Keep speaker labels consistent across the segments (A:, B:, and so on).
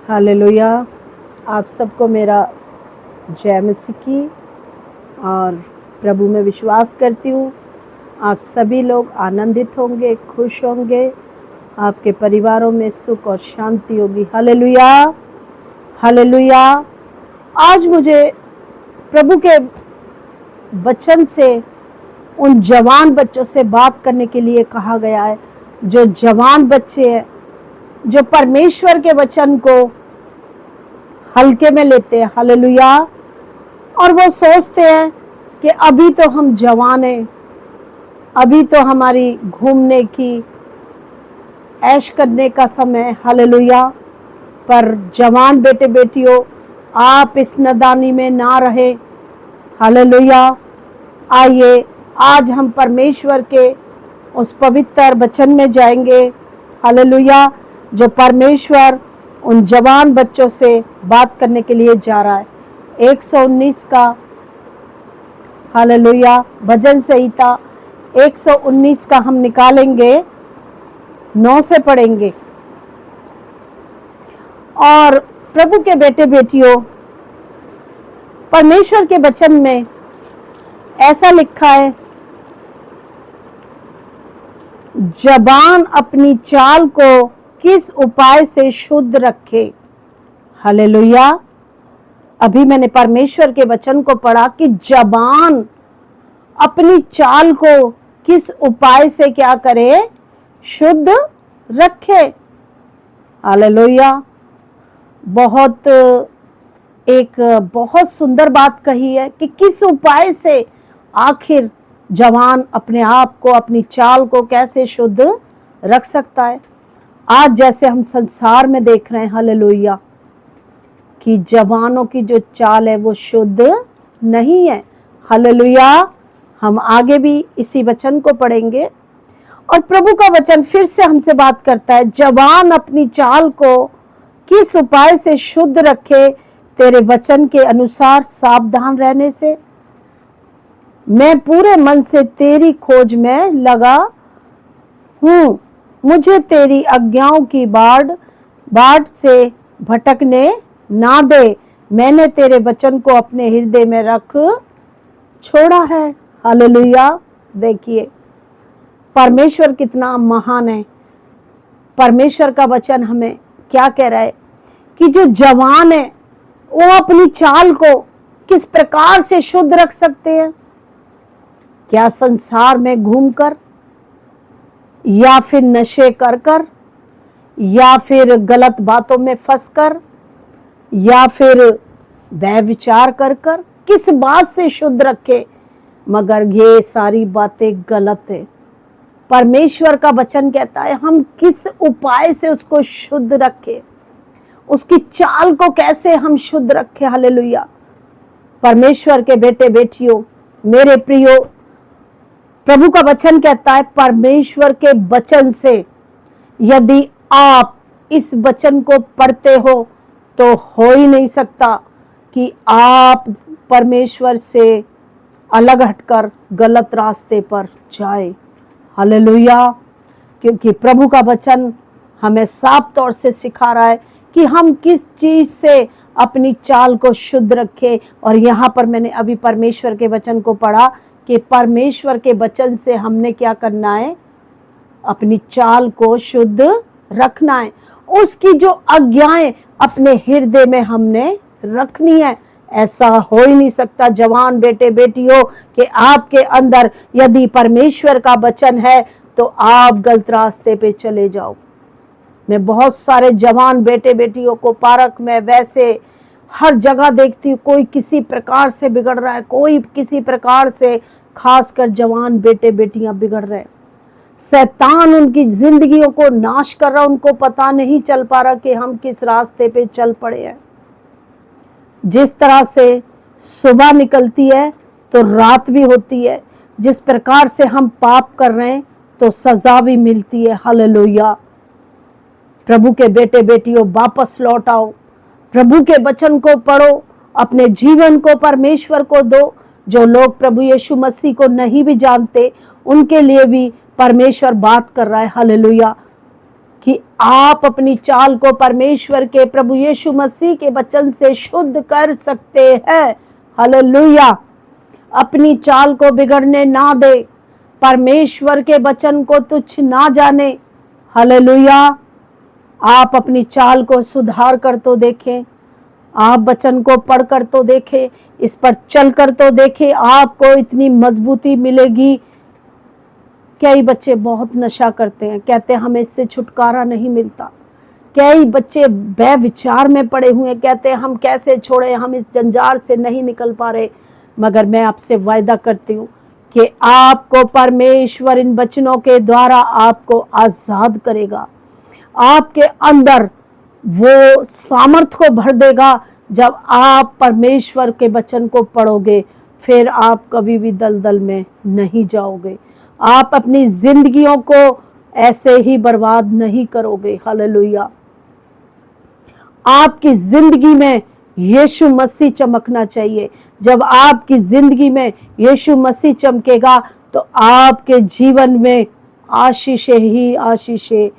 A: Hallelujah. आप सबको मेरा जय मसीह की और प्रभु में विश्वास करती हूँ आप सभी लोग आनंदित होंगे, खुश होंगे, आपके परिवारों में सुख और शांति होगी। Hallelujah, hallelujah. आज मुझे प्रभु के वचन से उन जवान बच्चों से बात करने के लिए कहा गया है, जो जवान बच्चे हैं, जो परमेश्वर के वचन को हल्के में लेते हैं। हालेलुया। और वो सोचते हैं कि अभी तो हम जवान हैं, अभी तो हमारी घूमने की, ऐश करने का समय। हालेलुया। पर जवान बेटे बेटियों, आप इस नादानी में ना रहे। हालेलुया। आइए आज हम परमेश्वर के उस पवित्र वचन में जाएंगे। हालेलुया। जो परमेश्वर उन जवान बच्चों से बात करने के लिए जा रहा है। 119 का, हालेलुया, भजन संहिता 119 का हम निकालेंगे, 9 से पढ़ेंगे। और प्रभु के बेटे बेटियों, परमेश्वर के वचन में ऐसा लिखा है, जबान अपनी चाल को किस उपाय से शुद्ध रखे। हालेलुया। अभी मैंने परमेश्वर के वचन को पढ़ा कि जबान अपनी चाल को किस उपाय से क्या करे, शुद्ध रखे। हालेलुया। बहुत सुंदर बात कही है कि किस उपाय से आखिर जवान अपने आप को, अपनी चाल को कैसे शुद्ध रख सकता है। आज जैसे हम संसार में देख रहे हैं, हालेलुया, कि जवानों की जो चाल है वो शुद्ध नहीं है। हालेलुया। हम आगे भी इसी वचन को पढ़ेंगे और प्रभु का वचन फिर से हमसे बात करता है, जवान अपनी चाल को किस उपाय से शुद्ध रखे, तेरे वचन के अनुसार सावधान रहने से। मैं पूरे मन से तेरी खोज में लगा हूँ, मुझे तेरी आज्ञाओं की बाढ़ से भटकने ना दे। मैंने तेरे वचन को अपने हृदय में रख छोड़ा है। हालेलुया। देखिए परमेश्वर कितना महान है। परमेश्वर का वचन हमें क्या कह रहा है कि जो जवान है वो अपनी चाल को किस प्रकार से शुद्ध रख सकते हैं। क्या संसार में घूमकर, या फिर नशे कर, या फिर गलत बातों में फंसकर, या फिर व्यभिचार कर, किस बात से शुद्ध रखे। मगर ये सारी बातें गलत है। परमेश्वर का वचन कहता है हम किस उपाय से उसको शुद्ध रखें, उसकी चाल को कैसे हम शुद्ध रखें। हालेलुया। परमेश्वर के बेटे बेटियों, मेरे प्रियो, प्रभु का वचन कहता है परमेश्वर के वचन से यदि आप इस वचन को पढ़ते हो तो हो ही नहीं सकता कि आप परमेश्वर से अलग हटकर गलत रास्ते पर जाए। हालेलुया। क्योंकि प्रभु का वचन हमें साफ तौर से सिखा रहा है कि हम किस चीज से अपनी चाल को शुद्ध रखें। और यहाँ पर मैंने अभी परमेश्वर के वचन को पढ़ा कि परमेश्वर के वचन से हमने क्या करना है, अपनी चाल को शुद्ध रखना है। उसकी जो आज्ञाएं अपने हृदय में हमने रखनी है। ऐसा हो ही नहीं सकता जवान बेटे बेटियों कि आपके अंदर यदि परमेश्वर का वचन है तो आप गलत रास्ते पे चले जाओ। मैं बहुत सारे जवान बेटे बेटियों को पार्क में, वैसे हर जगह देखती हूँ, कोई किसी प्रकार से बिगड़ रहा है, कोई किसी प्रकार से, खासकर जवान बेटे बेटियां बिगड़ रहे हैं। शैतान उनकी जिंदगियों को नाश कर रहा, उनको पता नहीं चल पा रहा कि हम किस रास्ते पे चल पड़े हैं। जिस तरह से सुबह निकलती है तो रात भी होती है, जिस प्रकार से हम पाप कर रहे हैं तो सजा भी मिलती है। हालेलुया। प्रभु के बेटे बेटियों, वापस लौट आओ, प्रभु के वचन को पढ़ो, अपने जीवन को परमेश्वर को दो। जो लोग प्रभु यीशु मसीह को नहीं भी जानते उनके लिए भी परमेश्वर बात कर रहा है। हालेलुया। कि आप अपनी चाल को परमेश्वर के प्रभु यीशु मसीह के वचन से शुद्ध कर सकते हैं। हालेलुया। अपनी चाल को बिगड़ने ना दे, परमेश्वर के वचन को तुच्छ ना जाने। हालेलुया। आप अपनी चाल को सुधार कर तो देखें, आप वचन को पढ़ कर तो देखें, इस पर चल कर तो देखें, आपको इतनी मजबूती मिलेगी। कई बच्चे बहुत नशा करते हैं, कहते हैं हमें इससे छुटकारा नहीं मिलता। कई बच्चे बेविचार में पड़े हुए हैं, कहते हैं हम कैसे छोड़े, हम इस जंजाल से नहीं निकल पा रहे। मगर मैं आपसे वायदा करती हूँ कि आपको परमेश्वर इन वचनों के द्वारा आपको आजाद करेगा। आपके अंदर वो सामर्थ्य को भर देगा। जब आप परमेश्वर के वचन को पढ़ोगे, फिर आप कभी भी दलदल में नहीं जाओगे। आप अपनी जिंदगियों को ऐसे ही बर्बाद नहीं करोगे। हालेलुया। आपकी जिंदगी में यीशु मसीह चमकना चाहिए। जब आपकी जिंदगी में यीशु मसीह चमकेगा तो आपके जीवन में आशीषें ही आशीषें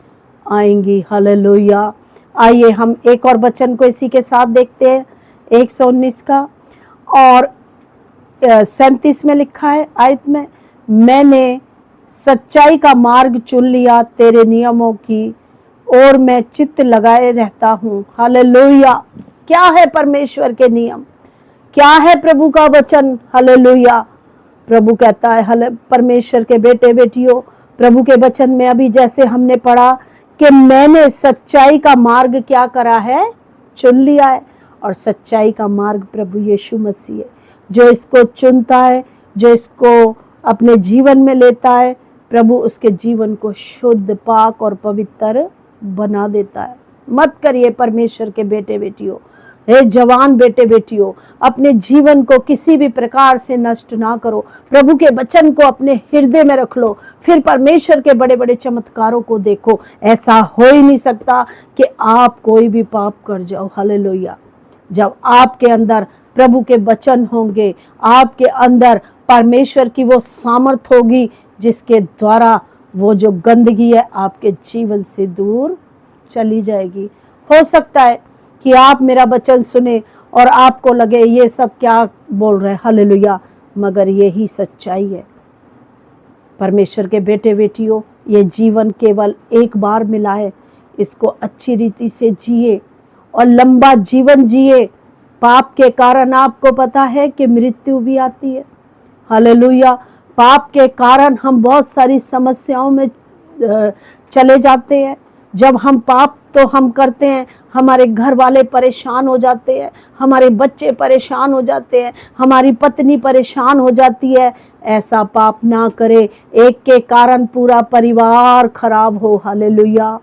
A: आएंगी। हालेलुया। आइए हम एक और वचन को इसी के साथ देखते हैं, 119 का और 37 में लिखा है आयत में, मैंने सच्चाई का मार्ग चुन लिया, तेरे नियमों की और मैं चित्त लगाए रहता हूँ। हालेलुया। क्या है परमेश्वर के नियम, क्या है प्रभु का वचन। हालेलुया। प्रभु कहता है, परमेश्वर के बेटे बेटियों, प्रभु के वचन में अभी जैसे हमने पढ़ा कि मैंने सच्चाई का मार्ग क्या करा है, चुन लिया है। और सच्चाई का मार्ग प्रभु यीशु मसीह है। जो इसको चुनता है, जो इसको अपने जीवन में लेता है, प्रभु उसके जीवन को शुद्ध, पाक और पवित्र बना देता है। मत करिए परमेश्वर के बेटे बेटियों, हे जवान बेटे बेटियों, अपने जीवन को किसी भी प्रकार से नष्ट ना करो। प्रभु के वचन को अपने हृदय में रख लो, फिर परमेश्वर के बड़े बड़े चमत्कारों को देखो। ऐसा हो ही नहीं सकता कि आप कोई भी पाप कर जाओ। हालेलुया। जब आपके अंदर प्रभु के वचन होंगे, आपके अंदर परमेश्वर की वो सामर्थ होगी जिसके द्वारा वो जो गंदगी है आपके जीवन से दूर चली जाएगी। हो सकता है कि आप मेरा वचन सुने और आपको लगे ये सब क्या बोल रहे हैं। हालेलुया। मगर यही सच्चाई है। परमेश्वर के बेटे बेटियों, ये जीवन केवल एक बार मिला है, इसको अच्छी रीति से जिए और लंबा जीवन जिए। पाप के कारण आपको पता है कि मृत्यु भी आती है। हालेलुया। पाप के कारण हम बहुत सारी समस्याओं में चले जाते हैं। जब हम पाप तो हम करते हैं, हमारे घर वाले परेशान हो जाते हैं, हमारे बच्चे परेशान हो जाते हैं, हमारी पत्नी परेशान हो जाती है। ऐसा पाप ना करे, एक के कारण पूरा परिवार खराब हो। हालेलुया।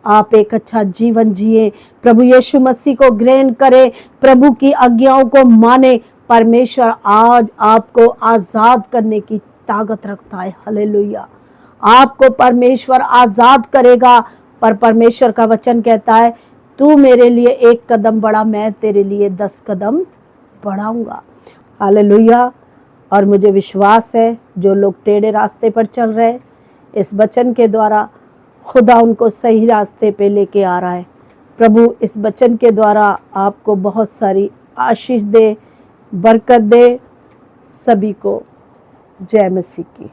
A: आप एक अच्छा जीवन जिए, प्रभु यीशु मसीह को ग्रहण करें, प्रभु की आज्ञाओं को माने। परमेश्वर आज आपको आजाद करने की ताकत रखता है। हालेलुया। आपको परमेश्वर आजाद करेगा। पर परमेश्वर का वचन कहता है, तू मेरे लिए एक कदम बढ़ा, मैं तेरे लिए 10 कदम बढ़ाऊंगा। हालेलुया। और मुझे विश्वास है जो लोग टेढ़े रास्ते पर चल रहे हैं, इस वचन के द्वारा खुदा उनको सही रास्ते पे लेके आ रहा है। प्रभु इस वचन के द्वारा आपको बहुत सारी आशीष दे, बरकत दे। सभी को जय मसीह की।